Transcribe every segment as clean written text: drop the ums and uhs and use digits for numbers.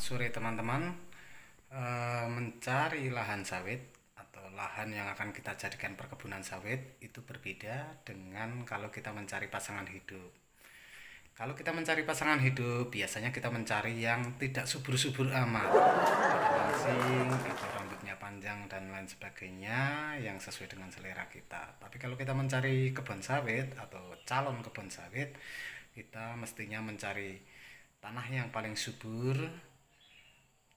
Selamat sore teman-teman. Mencari lahan sawit atau lahan yang akan kita jadikan perkebunan sawit itu berbeda dengan kalau kita mencari pasangan hidup. Kalau kita mencari pasangan hidup, biasanya kita mencari yang tidak subur-subur amat, tidak langsing atau rambutnya panjang dan lain sebagainya yang sesuai dengan selera kita. Tapi kalau kita mencari kebun sawit atau calon kebun sawit, kita mestinya mencari tanah yang paling subur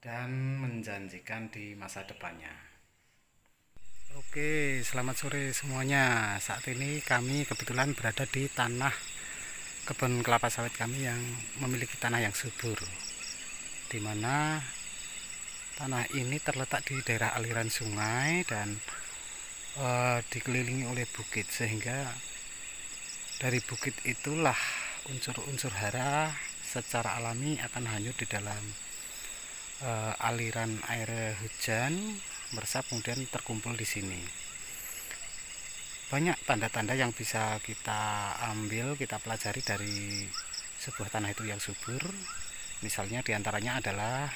dan menjanjikan di masa depannya. Oke, selamat sore semuanya. Saat ini kami kebetulan berada di tanah kebun kelapa sawit kami yang memiliki tanah yang subur, di mana tanah ini terletak di daerah aliran sungai dan dikelilingi oleh bukit, sehingga dari bukit itulah unsur-unsur hara secara alami akan hanyut di dalam aliran air hujan meresap kemudian terkumpul di sini. Banyak tanda-tanda yang bisa kita ambil, kita pelajari dari sebuah tanah itu yang subur. Misalnya diantaranya adalah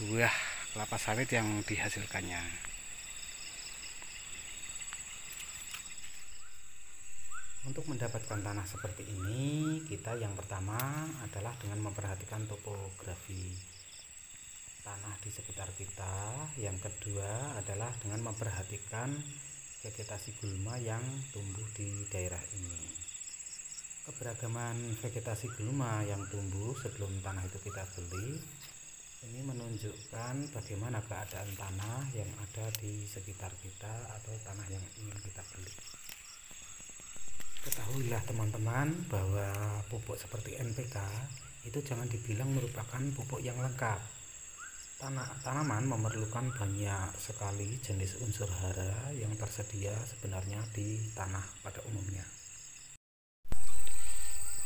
buah kelapa sawit yang dihasilkannya. Untuk mendapatkan tanah seperti ini, kita yang pertama adalah dengan memperhatikan topografi tanah di sekitar kita. Yang kedua adalah dengan memperhatikan vegetasi gulma yang tumbuh di daerah ini. Keberagaman vegetasi gulma yang tumbuh sebelum tanah itu kita beli ini menunjukkan bagaimana keadaan tanah yang ada di sekitar kita atau tanah yang ingin kita beli. Ketahuilah teman-teman bahwa pupuk seperti NPK itu jangan dibilang merupakan pupuk yang lengkap. Tanaman memerlukan banyak sekali jenis unsur hara yang tersedia sebenarnya di tanah pada umumnya.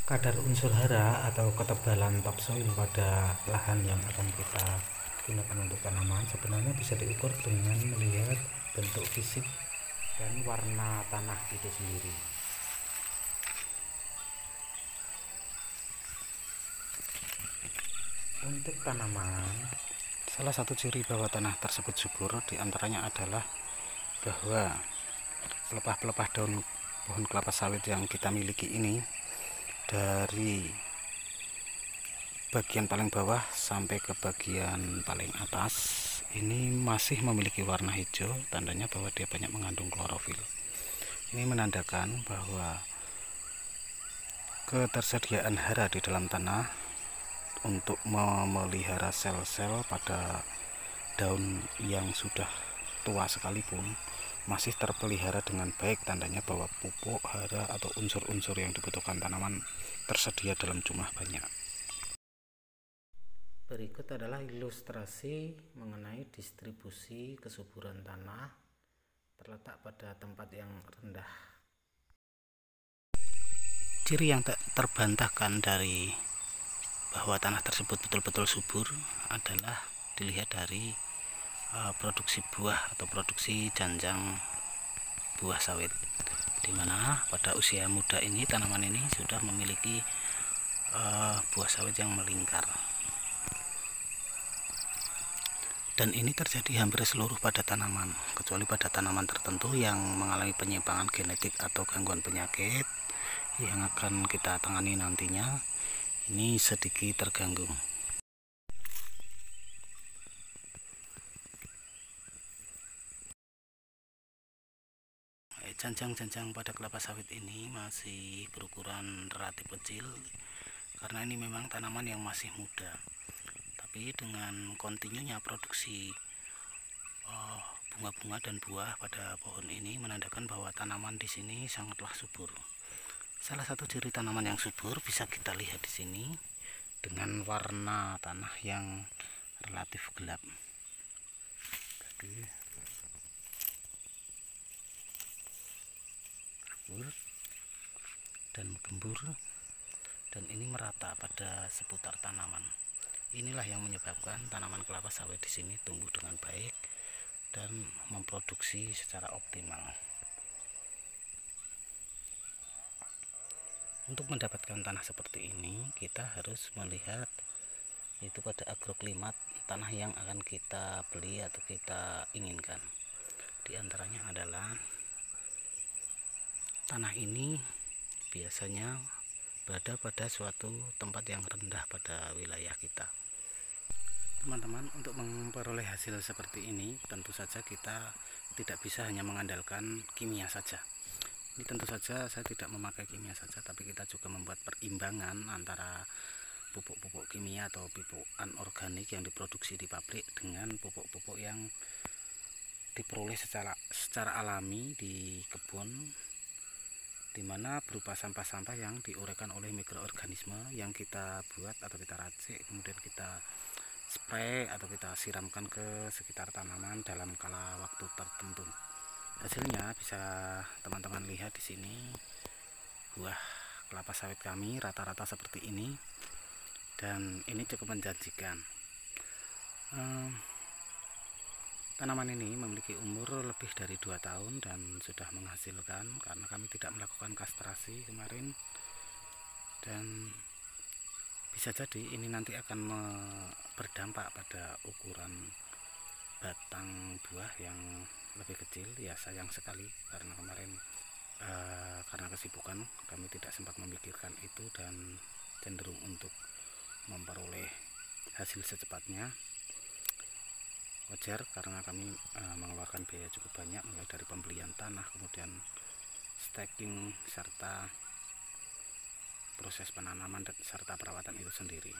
Kadar unsur hara atau ketebalan topsoil pada lahan yang akan kita gunakan untuk tanaman sebenarnya bisa diukur dengan melihat bentuk fisik dan warna tanah itu sendiri. Untuk tanaman, salah satu ciri bahwa tanah tersebut subur diantaranya adalah bahwa pelepah-pelepah daun pohon kelapa sawit yang kita miliki ini dari bagian paling bawah sampai ke bagian paling atas ini masih memiliki warna hijau, tandanya bahwa dia banyak mengandung klorofil. Ini menandakan bahwa ketersediaan hara di dalam tanah untuk memelihara sel-sel pada daun yang sudah tua sekalipun masih terpelihara dengan baik, tandanya bahwa pupuk, hara atau unsur-unsur yang dibutuhkan tanaman tersedia dalam jumlah banyak. Berikut adalah ilustrasi mengenai distribusi kesuburan tanah terletak pada tempat yang rendah. Ciri yang tak terbantahkan dari bahwa tanah tersebut betul-betul subur adalah dilihat dari produksi buah atau produksi janjang buah sawit, dimana pada usia muda ini tanaman ini sudah memiliki buah sawit yang melingkar, dan ini terjadi hampir seluruh pada tanaman, kecuali pada tanaman tertentu yang mengalami penyimpangan genetik atau gangguan penyakit yang akan kita tangani nantinya. Ini sedikit terganggu. Janjang-janjang pada kelapa sawit ini masih berukuran relatif kecil karena ini memang tanaman yang masih muda. Tapi dengan kontinunya produksi bunga-bunga dan buah pada pohon ini menandakan bahwa tanaman di sini sangatlah subur. Salah satu ciri tanaman yang subur bisa kita lihat di sini dengan warna tanah yang relatif gelap. Subur dan gembur, dan ini merata pada seputar tanaman. Inilah yang menyebabkan tanaman kelapa sawit di sini tumbuh dengan baik dan memproduksi secara optimal. Untuk mendapatkan tanah seperti ini, kita harus melihat yaitu pada agroklimat tanah yang akan kita beli atau kita inginkan. Di antaranya adalah tanah ini biasanya berada pada suatu tempat yang rendah pada wilayah kita. Teman-teman, untuk memperoleh hasil seperti ini tentu saja kita tidak bisa hanya mengandalkan kimia saja. Ini tentu saja saya tidak memakai kimia saja, tapi kita juga membuat perimbangan antara pupuk-pupuk kimia atau pupuk anorganik yang diproduksi di pabrik dengan pupuk-pupuk yang diperoleh secara alami di kebun, dimana berupa sampah-sampah yang diuraikan oleh mikroorganisme yang kita buat atau kita racik, kemudian kita spray atau kita siramkan ke sekitar tanaman dalam kala waktu tertentu. Hasilnya bisa teman-teman lihat di sini, buah kelapa sawit kami rata-rata seperti ini, dan ini cukup menjanjikan. Tanaman ini memiliki umur lebih dari 2 tahun dan sudah menghasilkan karena kami tidak melakukan kastrasi kemarin, dan bisa jadi ini nanti akan berdampak pada ukuran batang buah yang lebih kecil. Ya sayang sekali karena kemarin karena kesibukan kami tidak sempat memikirkan itu dan cenderung untuk memperoleh hasil secepatnya. Wajar karena kami mengeluarkan biaya cukup banyak, mulai dari pembelian tanah, kemudian stacking, serta proses penanaman dan serta perawatan itu sendiri.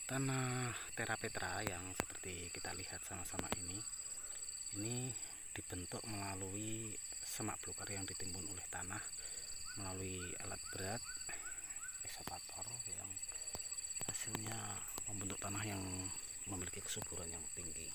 Tanah terapetra yang seperti kita lihat sama-sama ini dibentuk melalui semak belukar yang ditimbun oleh tanah melalui alat berat ekskavator yang hasilnya membentuk tanah yang memiliki kesuburan yang tinggi.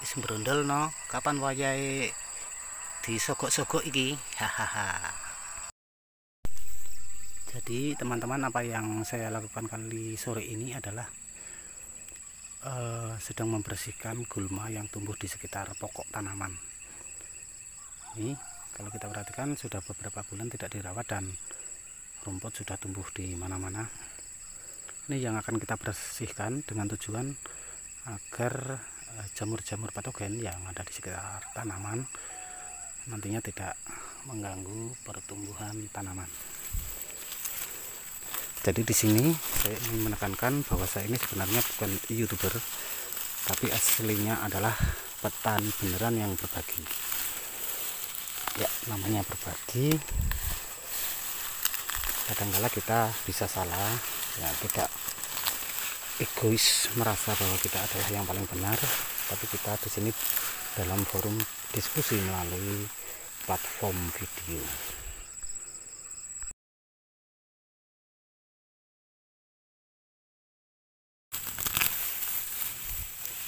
Sembrondol no, kapan wayahe disogok-sogok iki? Hahaha. Jadi teman-teman, apa yang saya lakukan kali sore ini adalah sedang membersihkan gulma yang tumbuh di sekitar pokok tanaman. Ini kalau kita perhatikan sudah beberapa bulan tidak dirawat dan rumput sudah tumbuh di mana-mana. Ini yang akan kita bersihkan dengan tujuan agar jamur-jamur patogen yang ada di sekitar tanaman nantinya tidak mengganggu pertumbuhan tanaman. Jadi di sini saya ingin menekankan bahwa saya ini sebenarnya bukan YouTuber, tapi aslinya adalah petani beneran yang berbagi. Ya, namanya berbagi. Kadang-kala kita bisa salah, ya tidak egois merasa bahwa kita adalah yang paling benar, tapi kita di sini dalam forum diskusi melalui platform video.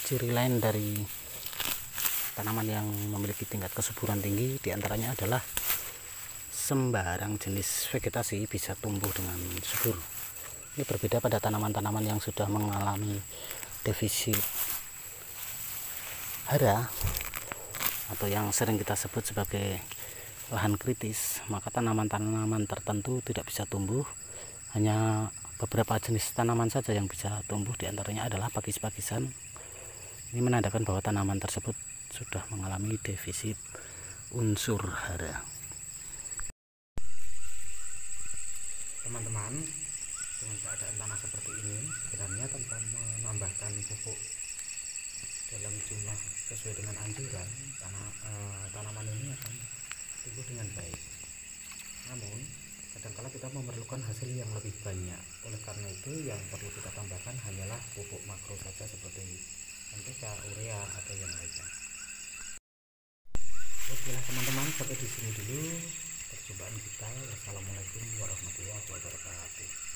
Ciri lain dari tanaman yang memiliki tingkat kesuburan tinggi diantaranya adalah sembarang jenis vegetasi bisa tumbuh dengan subur. Ini berbeda pada tanaman-tanaman yang sudah mengalami defisit hara atau yang sering kita sebut sebagai lahan kritis, maka tanaman-tanaman tertentu tidak bisa tumbuh. Hanya beberapa jenis tanaman saja yang bisa tumbuh, diantaranya adalah pakis-pakisan. Ini menandakan bahwa tanaman tersebut sudah mengalami defisit unsur hara. Teman-teman, dengan keadaan tanah seperti ini, sebenarnya tanpa menambahkan pupuk dalam jumlah sesuai dengan anjuran, tanaman ini akan tumbuh dengan baik. Namun kadang-kala kita memerlukan hasil yang lebih banyak. Oleh karena itu yang perlu kita tambahkan hanyalah pupuk makro saja seperti NPK, urea atau yang lainnya. Oke lah teman-teman, sampai di sini dulu perjumpaan kita. Wassalamualaikum warahmatullahi wabarakatuh.